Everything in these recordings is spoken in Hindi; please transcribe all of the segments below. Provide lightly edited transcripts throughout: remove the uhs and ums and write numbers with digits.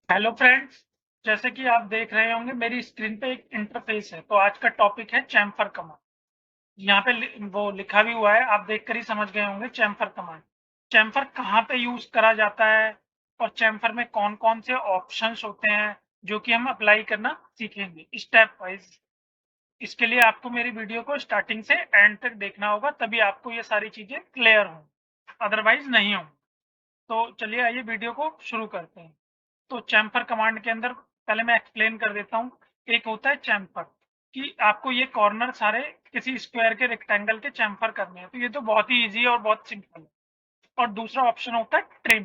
Hello friends. जैसे कि आप देख रहे होंगे मेरी स्क्रीन पे एक इंटरफेस है। तो आज का टॉपिक है चैम्फर कमांड। यहाँ पे वो लिखा भी हुआ है, आप देखकर ही समझ गए होंगे। चैम्फर कमांड, चैम्फर कहाँ पे यूज करा जाता है और चैम्फर में कौन कौन से ऑप्शंस होते हैं जो कि हम अप्लाई करना सीखेंगे स्टेप वाइज। इसके लिए आपको मेरी वीडियो को स्टार्टिंग से एंड तक देखना होगा, तभी आपको ये सारी चीजें क्लियर हों, अदरवाइज नहीं हों। तो चलिए आइए वीडियो को शुरू करते हैं। तो चैम्फर कमांड के अंदर पहले मैं एक्सप्लेन कर देता हूँ। एक होता है चैम्फर, कि आपको ये कॉर्नर सारे किसी स्क्वायर के रेक्टेंगल के चैम्फर करने हैं। तो ये तो बहुत ही इजी है और बहुत सिंपल है। और दूसरा ऑप्शन होता है ट्रिम।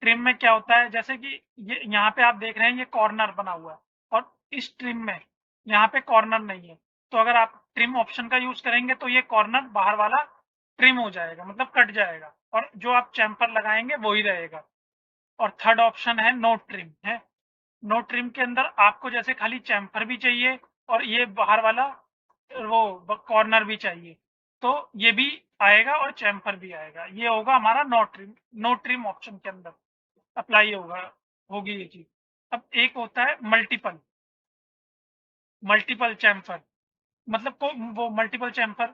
ट्रिम में क्या होता है, जैसे कि ये यहाँ पे आप देख रहे हैं ये कॉर्नर बना हुआ है और इस ट्रिम में यहाँ पे कॉर्नर नहीं है। तो अगर आप ट्रिम ऑप्शन का यूज करेंगे तो ये कॉर्नर बाहर वाला ट्रिम हो जाएगा, मतलब कट जाएगा, और जो आप चैम्फर लगाएंगे वही रहेगा। और थर्ड ऑप्शन है नो ट्रिम है। नो ट्रिम के अंदर आपको जैसे खाली चैम्फर भी चाहिए और ये बाहर वाला वो कॉर्नर भी चाहिए, तो ये भी आएगा और चैम्फर भी आएगा। ये होगा हमारा नो ट्रिम। नो ट्रिम ऑप्शन के अंदर अप्लाई होगी ये चीज। अब एक होता है मल्टीपल। मल्टीपल चैम्फर मतलब को वो मल्टीपल चैम्फर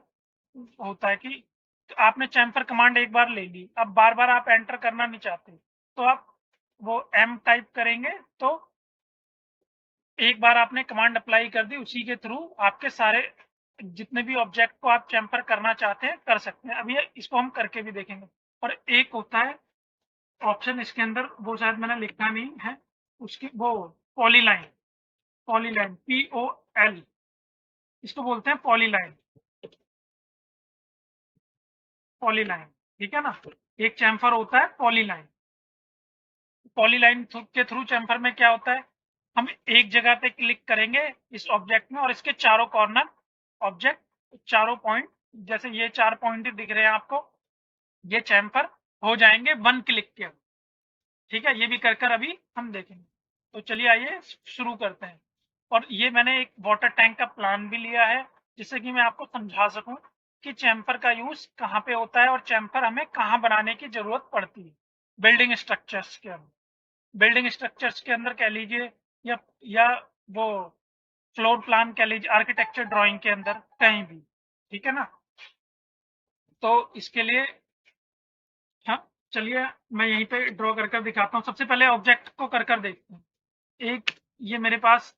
होता है कि आपने चैम्फर कमांड एक बार ले ली, अब बार बार आप एंटर करना नहीं चाहते, तो आप वो एम टाइप करेंगे। तो एक बार आपने कमांड अप्लाई कर दी, उसी के थ्रू आपके सारे जितने भी ऑब्जेक्ट को आप चैम्फर करना चाहते हैं कर सकते हैं। अब ये इसको हम करके भी देखेंगे। और एक होता है ऑप्शन इसके अंदर, वो शायद मैंने लिखा नहीं है, उसकी वो पॉलीलाइन। पॉलीलाइन POL, इसको बोलते हैं पॉलीलाइन। पॉलीलाइन, ठीक है ना। एक चैम्फर होता है पॉलीलाइन। पॉलीलाइन के थ्रू चैम्फर में क्या होता है, हम एक जगह पे क्लिक करेंगे इस ऑब्जेक्ट में और इसके चारों कॉर्नर ऑब्जेक्ट, चारों पॉइंट, जैसे ये 4 पॉइंट दिख रहे हैं आपको, ये चैम्फर हो जाएंगे वन क्लिक के। ठीक है, ये भी कर अभी हम देखेंगे। तो चलिए आइए शुरू करते हैं। और ये मैंने एक वाटर टैंक का प्लान भी लिया है, जिससे कि मैं आपको समझा सकूं कि चैम्फर का यूज कहाँ पे होता है और चैम्फर हमें कहाँ बनाने की जरूरत पड़ती है। बिल्डिंग स्ट्रक्चर्स के अंदर, बिल्डिंग स्ट्रक्चर्स के अंदर कह लीजिए, या वो फ्लोर प्लान कह लीजिए, आर्किटेक्चर ड्राइंग के अंदर कहीं भी। ठीक है ना। तो इसके लिए हाँ, चलिए मैं यहीं पे ड्रॉ कर दिखाता हूँ। सबसे पहले ऑब्जेक्ट को कर देखते हैं। एक ये मेरे पास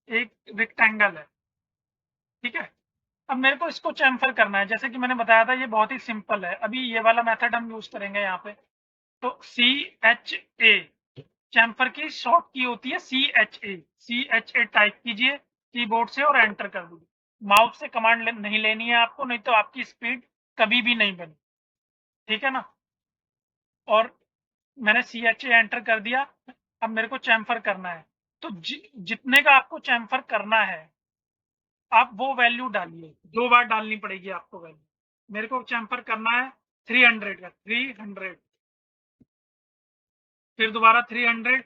एक रेक्टेंगल है, ठीक है। अब मेरे को इसको चैम्फर करना है, जैसे कि मैंने बताया था ये बहुत ही सिंपल है। अभी ये वाला मेथड हम यूज करेंगे यहाँ पे। तो CHA, चैम्फर की शॉर्ट की होती है CHA। CHA टाइप कीजिए कीबोर्ड से और एंटर कर दीजिए। माउस से कमांड नहीं लेनी है आपको, नहीं तो आपकी स्पीड कभी भी नहीं बनी। ठीक है ना। और मैंने CHA एंटर कर दिया। अब मेरे को चैम्फर करना है। तो जितने का आपको चैम्फर करना है आप वो वैल्यू डालिए, 2 बार डालनी पड़ेगी आपको वैल्यू। मेरे को चैम्फर करना है 300 का, 300। फिर दोबारा 300।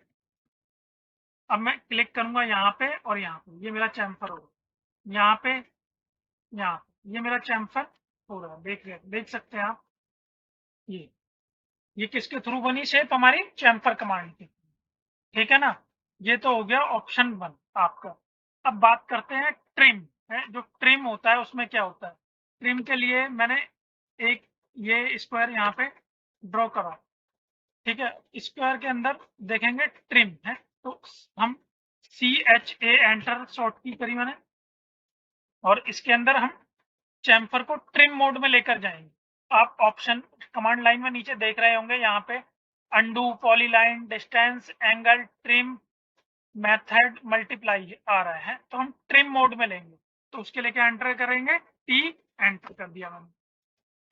अब मैं क्लिक करूंगा यहाँ पे और यहाँ पे, ये मेरा चैम्फर होगा। यहाँ पे, यहाँ पे, ये मेरा चैम्फर हो रहा है। देख सकते हैं आप। ये किसके थ्रू बनी शेप, हमारी चैम्फर कमांड की। ठीक है ना। ये तो हो गया ऑप्शन 1 आपका। अब बात करते हैं ट्रिम है। जो ट्रिम होता है उसमें क्या होता है, ट्रिम के लिए मैंने एक ये स्क्वायर यहाँ पे ड्रॉ करा। ठीक है, स्क्वायर के अंदर देखेंगे ट्रिम है। तो हम CHA एंटर शॉर्ट की करी मैंने, और इसके अंदर हम चैम्फर को ट्रिम मोड में लेकर जाएंगे। आप ऑप्शन कमांड लाइन में नीचे देख रहे होंगे, यहाँ पे undo, polyline, distance, angle, trim, method, multiply आ रहा है। तो हम ट्रिम मोड में लेंगे, तो उसके लिए क्या एंटर करेंगे, T एंटर कर दिया मैंने।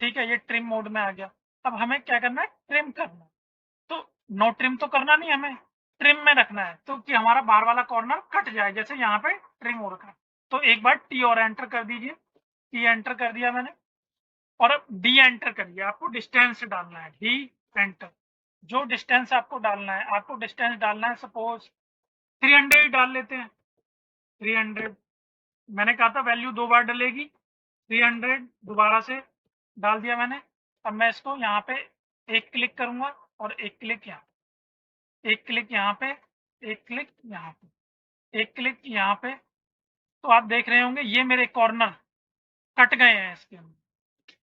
ठीक है, ये ट्रिम मोड में आ गया। अब हमें क्या करना है, ट्रिम करना है। तो नो ट्रिम तो करना नहीं, हमें ट्रिम में रखना है, तो कि हमारा बाहर वाला कॉर्नर कट जाए, जैसे यहाँ पे ट्रिम हो रखा है। तो एक बार T और एंटर कर दीजिए। T एंटर कर दिया मैंने। और अब D एंटर करिए, आपको डिस्टेंस डालना है, D एंटर। जो डिस्टेंस आपको डालना है, आपको डिस्टेंस डालना है सपोज 300 डाल लेते हैं। 300 मैंने कहा था वैल्यू 2 बार डलेगी। 300 दोबारा से डाल दिया मैंने। अब मैं इसको यहाँ पे एक क्लिक करूंगा और एक क्लिक यहाँ, एक क्लिक यहाँ पे एक क्लिक यहाँ पे, एक क्लिक यहाँ पे, तो आप देख रहे होंगे ये मेरे कॉर्नर कट गए हैं इसके अंदर,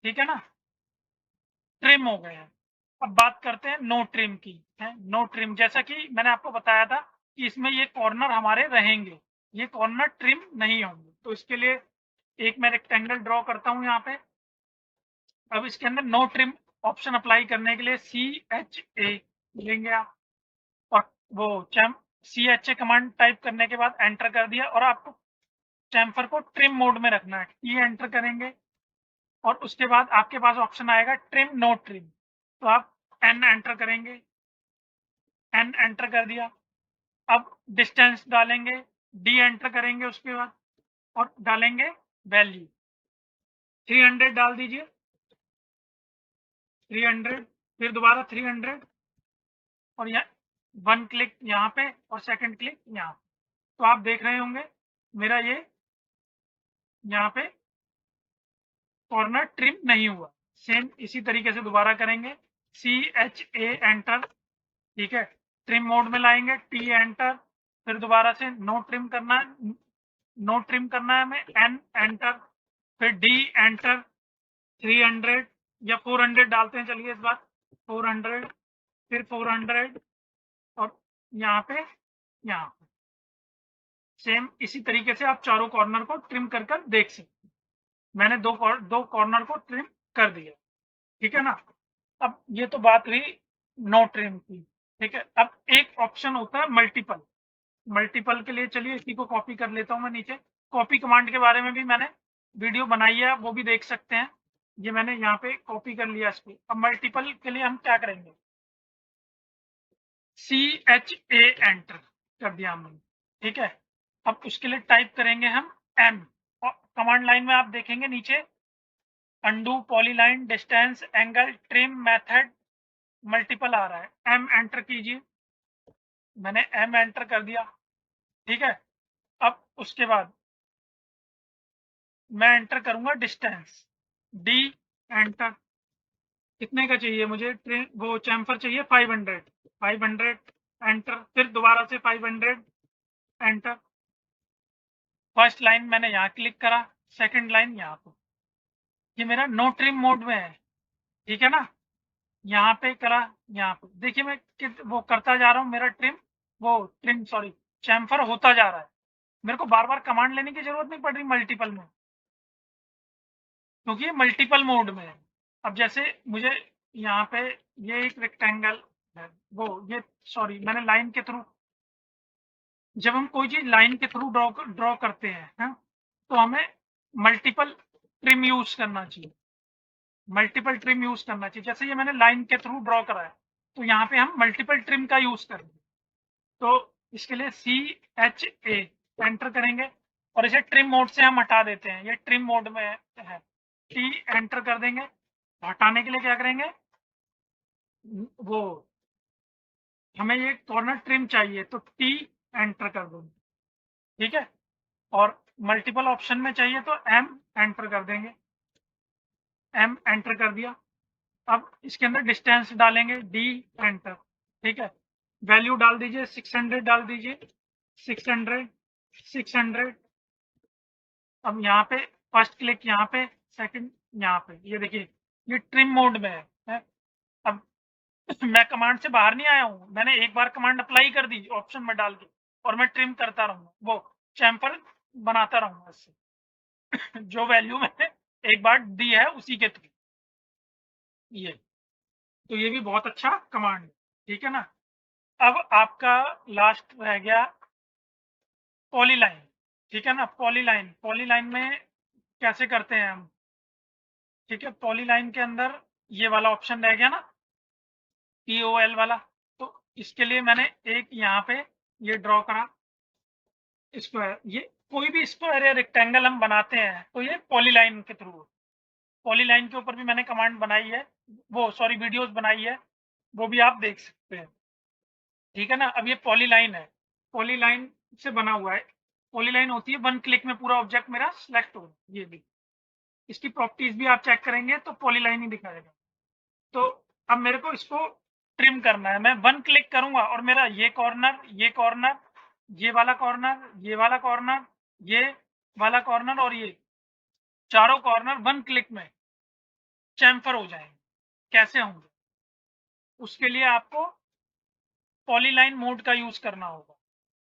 ठीक है ना, ट्रिम हो गए हैं। अब बात करते हैं नो ट्रिम की, है नो ट्रिम, जैसा कि मैंने आपको बताया था कि इसमें ये कॉर्नर हमारे रहेंगे, ये कॉर्नर ट्रिम नहीं होंगे। तो इसके लिए एक मैं रेक्टेंगल ड्रॉ करता हूं यहाँ पे। अब इसके अंदर नो ट्रिम ऑप्शन अप्लाई करने के लिए CHA लेंगे आप, और वो CHA कमांड टाइप करने के बाद एंटर कर दिया, और आपको चैम्फर को ट्रिम मोड में रखना है, ये एंटर करेंगे, और उसके बाद आपके पास ऑप्शन आएगा ट्रिम नो ट्रिम, तो आप N एंटर करेंगे, N एंटर कर दिया। अब डिस्टेंस डालेंगे, D एंटर करेंगे उसके बाद, और डालेंगे वैल्यू 300 डाल दीजिए, 300, फिर दोबारा 300, और यहाँ 1 क्लिक यहाँ पे और 2nd क्लिक यहाँ। तो आप देख रहे होंगे मेरा ये यहाँ पे कॉर्नर ट्रिम नहीं हुआ। सेम इसी तरीके से दोबारा करेंगे, CHA एंटर, ठीक है, ट्रिम मोड में लाएंगे, T एंटर, फिर दोबारा से नो ट्रिम करना है, नो ट्रिम करना है हमें, N एंटर, फिर D एंटर, 300 या 400 डालते हैं, चलिए इस बार 400, फिर 400, और यहाँ पे यहाँ पे सेम इसी तरीके से आप चारों कॉर्नर को ट्रिम कर कर देख सकते हैं। मैंने दो कॉर्नर को ट्रिम कर दिया, ठीक है ना। अब ये तो बात हुई नो ट्रिम की, ठीक है। अब एक ऑप्शन होता है मल्टीपल, मल्टीपल के लिए चलिए इसी को कॉपी कर लेता हूं मैं नीचे। कॉपी कमांड के बारे में भी मैंने वीडियो बनाई है, वो भी देख सकते हैं। ये मैंने यहाँ पे कॉपी कर लिया इसको। अब मल्टीपल के लिए हम क्या करेंगे, CHA एंटर कर दिया हमने, ठीक है। अब उसके लिए टाइप करेंगे हम M, और कमांड लाइन में आप देखेंगे नीचे undo, polyline, distance, angle, trim, method, multiple आ रहा है, M एंटर कीजिए। मैंने M एंटर कर दिया, ठीक है। अब उसके बाद मैं एंटर करूंगा डिस्टेंस, D एंटर। कितने का चाहिए मुझे, ट्रेन वो चैम्फर चाहिए 500, 500 एंटर, फिर दोबारा से 500 एंटर। फर्स्ट लाइन मैंने यहाँ क्लिक करा, 2nd लाइन यहाँ पे, ये मेरा नो ट्रिम मोड में है, ठीक है ना। यहाँ पे करा, यहाँ पे देखिए मैं वो करता जा रहा हूँ, मेरा ट्रिम सॉरी चैम्फर होता जा रहा है। मेरे को बार बार कमांड लेने की जरूरत नहीं पड़ रही मल्टीपल में, क्योंकि ये मल्टीपल मोड में है। अब जैसे मुझे यहाँ पे ये एक रेक्टेंगल है, वो ये सॉरी मैंने लाइन के थ्रू, जब हम कोई चीज लाइन के थ्रू ड्रॉ करते हैं, तो हमें मल्टीपल ट्रिम यूज करना चाहिए, मल्टीपल ट्रिम यूज करना चाहिए। जैसे ये मैंने लाइन के थ्रू ड्रॉ करा है, तो यहाँ पे हम मल्टीपल ट्रिम का यूज करेंगे। तो इसके लिए CHA एंटर करेंगे, और इसे ट्रिम मोड से हम हटा देते हैं, ये ट्रिम मोड में है। T एंटर कर देंगे, हटाने के लिए क्या करेंगे, वो हमें ये कॉर्नर ट्रिम चाहिए, तो T एंटर कर देंगे, ठीक है। और मल्टीपल ऑप्शन में चाहिए तो M एंटर कर देंगे, M एंटर कर दिया। अब इसके अंदर डिस्टेंस डालेंगे, D एंटर, ठीक है। वैल्यू डाल दीजिए, 600 डाल दीजिए, 600, 600। अब यहाँ पे फर्स्ट क्लिक यहाँ पे, 2nd यहाँ पे, ये देखिए ये ट्रिम मोड में है। अब मैं कमांड से बाहर नहीं आया हूँ, मैंने एक बार कमांड अप्लाई कर दी ऑप्शन में डाल के, और मैं ट्रिम करता रहूंगा, वो चैम्फर बनाता रहूंगा इससे जो वैल्यू मैंने एक बार दी है उसी के थ्रू। ये तो ये भी बहुत अच्छा कमांड है, ठीक है ना। अब आपका लास्ट रह गया पॉलीलाइन, ठीक है ना। पॉलीलाइन, पॉलीलाइन में कैसे करते हैं हम, ठीक है। पॉलीलाइन के अंदर ये वाला ऑप्शन रह गया ना, POL वाला। तो इसके लिए मैंने एक यहाँ पे ये ड्रॉ करा स्क्वायर, ये कोई भी स्क्वायर या रेक्टेंगल हम बनाते हैं तो ये पॉलीलाइन के थ्रू। पॉलीलाइन के ऊपर भी मैंने कमांड बनाई है, वो सॉरी वीडियोस बनाई है, वो भी आप देख सकते हैं, ठीक है ना। अब ये पॉलीलाइन है, पॉलीलाइन से बना हुआ है। पॉलीलाइन होती है 1 क्लिक में पूरा ऑब्जेक्ट मेरा सिलेक्ट हो, ये भी इसकी प्रॉपर्टीज भी आप चेक करेंगे तो पॉलीलाइन ही दिखाएगा। तो अब मेरे को इसको ट्रिम करना है। मैं 1 क्लिक करूंगा और मेरा ये कॉर्नर, ये कॉर्नर, ये वाला कॉर्नर, ये वाला कॉर्नर, ये वाला कॉर्नर और ये चारों कॉर्नर 1 क्लिक में चैम्फर हो जाएंगे। कैसे होंगे? उसके लिए आपको पॉलीलाइन मोड का यूज करना होगा।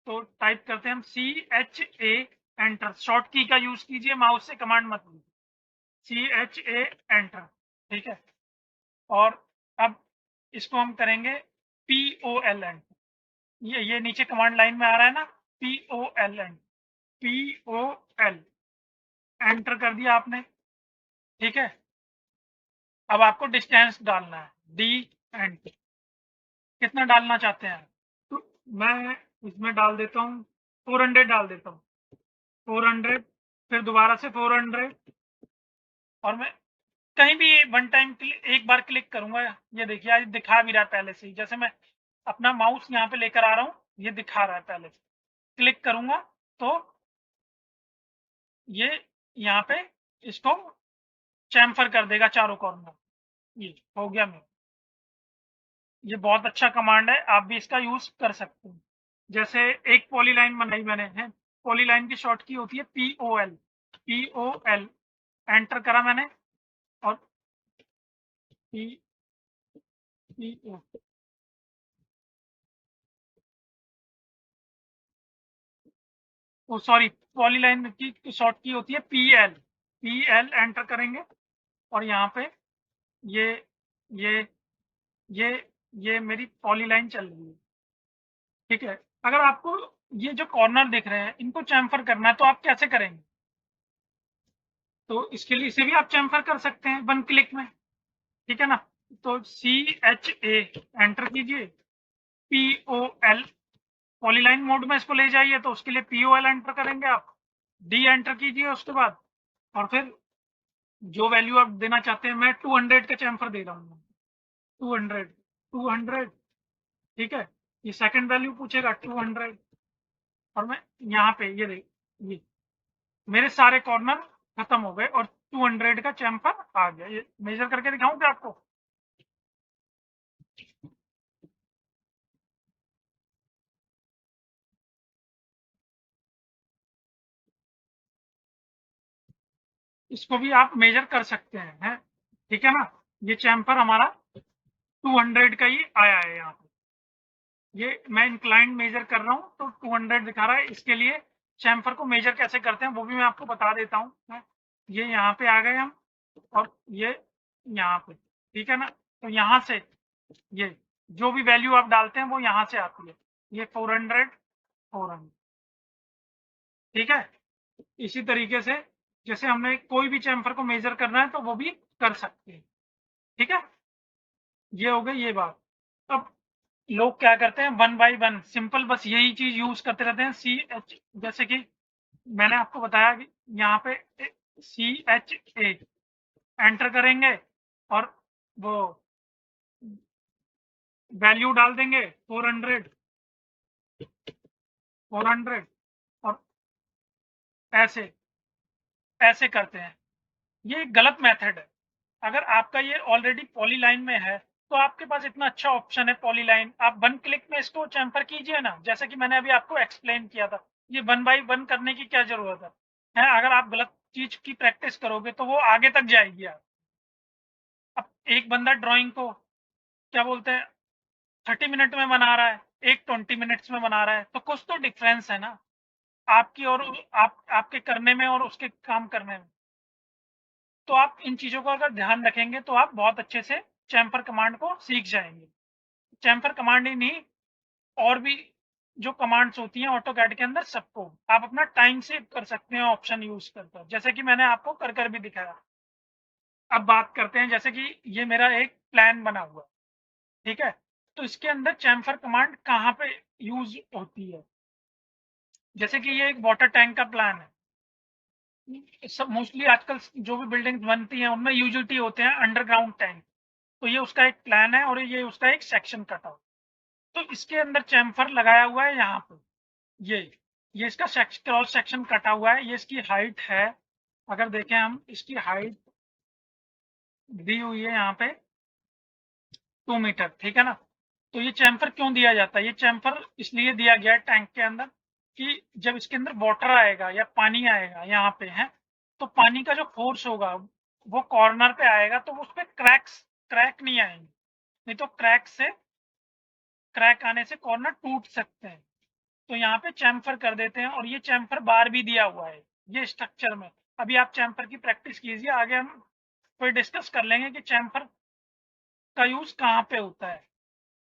तो टाइप करते हैं हम CHA, एंटर। शॉर्ट की का यूज कीजिए, माउस से कमांड मत लीजिए। CHA, enter. ठीक है। और अब इसको हम करेंगे POL, एंटर। ये नीचे कमांड लाइन में आ रहा है ना, POL, एंटर। POL, एंटर कर दिया आपने। ठीक है। अब आपको डिस्टेंस डालना है, D, एंटर। कितना डालना चाहते हैं? तो मैं इसमें डाल देता हूँ 400 डाल देता हूँ। 400, फिर दोबारा से 400, और मैं कहीं भी वन टाइम एक बार क्लिक करूंगा। ये देखिए आज दिखा भी रहा है पहले से ही, जैसे मैं अपना माउस यहाँ पे लेकर आ रहा हूँ, ये दिखा रहा है पहले से। क्लिक करूंगा तो ये यहाँ पे इसको चैम्फर कर देगा चारों कॉर्नर। ये हो गया मेरा। ये बहुत अच्छा कमांड है, आप भी इसका यूज कर सकते हैं। जैसे एक पॉलीलाइन बनाई मैंने है, पॉलीलाइन की शॉर्ट की होती है POL। POL, एंटर करा मैंने और PO, ओ सॉरी, पॉलीलाइन की शॉर्ट की होती है PL। PL, एंटर करेंगे और यहाँ पे ये ये ये ये मेरी पॉलीलाइन चल रही है। ठीक है। अगर आपको ये जो कॉर्नर दिख रहे हैं इनको चैम्फर करना है तो आप कैसे करेंगे? तो इसके लिए इसे भी आप चैम्फर कर सकते हैं 1 क्लिक में। ठीक है ना। तो CHA, एंटर कीजिए। POL, पॉलीलाइन मोड में इसको ले जाइए, तो उसके लिए POL एंटर करेंगे आप। D, एंटर कीजिए उसके बाद, और फिर जो वैल्यू आप देना चाहते हैं, मैं 200 का चैम्फर दे रहा हूँ। 200, 200। ठीक है। ये सेकंड वैल्यू पूछेगा 200, और मैं यहाँ पे ये देख, ये मेरे सारे कॉर्नर खत्म हो गए और 200 का चैम्फर आ गया। ये मेजर करके दिखाऊं क्या आपको? इसको भी आप मेजर कर सकते हैं। ठीक है ना। ये चैम्फर हमारा 200 का ही आया है यहाँ पे। ये मैं इंक्लाइंड मेजर कर रहा हूँ तो 200 दिखा रहा है। इसके लिए चैम्फर को मेजर कैसे करते हैं वो भी मैं आपको बता देता हूँ। ये यहाँ पे आ गए हम, और ये यहाँ पे। ठीक है ना। तो यहाँ से ये जो भी वैल्यू आप डालते हैं वो यहाँ से आती है। ये 400, 400। ठीक है। इसी तरीके से जैसे हमने कोई भी चैम्फर को मेजर करना है तो वो भी कर सकते हैं। ठीक है। ये हो गई ये बात। अब लोग क्या करते हैं, 1 बाई 1 सिंपल बस यही चीज यूज करते रहते हैं। CH, जैसे कि मैंने आपको बताया कि यहाँ पे CHA, एंटर करेंगे और वो वैल्यू डाल देंगे 400, 400, और ऐसे ऐसे करते हैं। ये गलत मेथड है। अगर आपका ये ऑलरेडी पॉलीलाइन में है तो आपके पास इतना अच्छा ऑप्शन है पॉलीलाइन, आप 1 क्लिक में इसको चैम्फर कीजिए ना, जैसे कि मैंने अभी आपको एक्सप्लेन किया था। ये 1 बाई 1 करने की क्या जरूरत है? अगर आप गलत चीज की प्रैक्टिस करोगे तो वो आगे तक जाएगी। आप अब एक बंदा ड्राइंग को क्या बोलते हैं 30 मिनट में बना रहा है, एक 20 मिनट्स में बना रहा है, तो कुछ तो डिफरेंस है ना आपकी और आपके करने में और उसके काम करने में। तो आप इन चीजों को अगर ध्यान रखेंगे तो आप बहुत अच्छे से चैम्फर कमांड को सीख जाएंगे। चैम्फर कमांड ही नहीं, और भी जो कमांड्स होती हैं ऑटो कैड के अंदर, सबको आप अपना टाइम सेव कर सकते हैं ऑप्शन यूज करके, जैसे कि मैंने आपको कर भी दिखाया। अब बात करते हैं, जैसे कि ये मेरा एक प्लान बना हुआ है। ठीक है। तो इसके अंदर चैम्फर कमांड कहाँ पे यूज होती है? जैसे कि ये एक वाटर टैंक का प्लान है। सब मोस्टली आजकल जो भी बिल्डिंग बनती हैं उनमें यूजुअली होते हैं अंडरग्राउंड टैंक। तो ये उसका एक प्लान है और ये उसका एक सेक्शन कटा हुआ। तो इसके अंदर चैम्फर लगाया हुआ है यहाँ पे। ये ये इसका क्रॉस सेक्शन कटा हुआ है। ये इसकी हाइट है, अगर देखें हम इसकी हाइट दी हुई है यहाँ पे 2 मीटर। ठीक है ना। तो ये चैम्फर क्यों दिया जाता है? ये चैम्फर इसलिए दिया गया है टैंक के अंदर कि जब इसके अंदर वाटर आएगा या पानी आएगा यहाँ पे है, तो पानी का जो फोर्स होगा वो कॉर्नर पे आएगा, तो उस पे क्रैक नहीं आएंगे, नहीं तो क्रैक आने से कॉर्नर टूट सकते हैं। तो यहाँ पे चैम्फर कर देते हैं, और ये चैम्फर बार भी दिया हुआ है ये स्ट्रक्चर में। अभी आप चैम्फर की प्रैक्टिस कीजिए, आगे हम फिर डिस्कस कर लेंगे कि चैम्फर का यूज कहाँ पे होता है,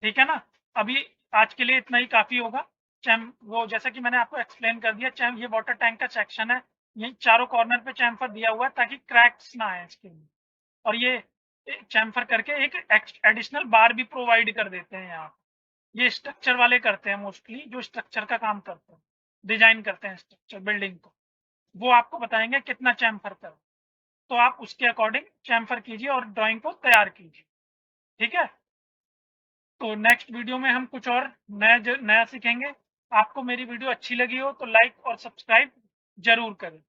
ठीक है ना। अभी आज के लिए इतना ही काफी होगा। वो जैसा कि मैंने आपको एक्सप्लेन कर दिया, ये वाटर टैंक का सेक्शन है, ये चारों कॉर्नर पे चैम्फर दिया हुआ है ताकि क्रैक्स ना आए इसके लिए। और ये चैम्फर करके एक एडिशनल बार भी प्रोवाइड कर देते हैं यहाँ। ये स्ट्रक्चर वाले करते हैं मोस्टली, जो स्ट्रक्चर का काम करते हैं, डिजाइन करते हैं स्ट्रक्चर बिल्डिंग को, वो आपको बताएंगे कितना चैम्फर कर, तो आप उसके अकॉर्डिंग चैम्फर कीजिए और ड्राइंग को तैयार कीजिए, ठीक है। तो नेक्स्ट वीडियो में हम कुछ और नया सीखेंगे। आपको मेरी वीडियो अच्छी लगी हो तो लाइक और सब्सक्राइब जरूर करें।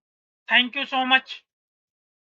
Thank you so much.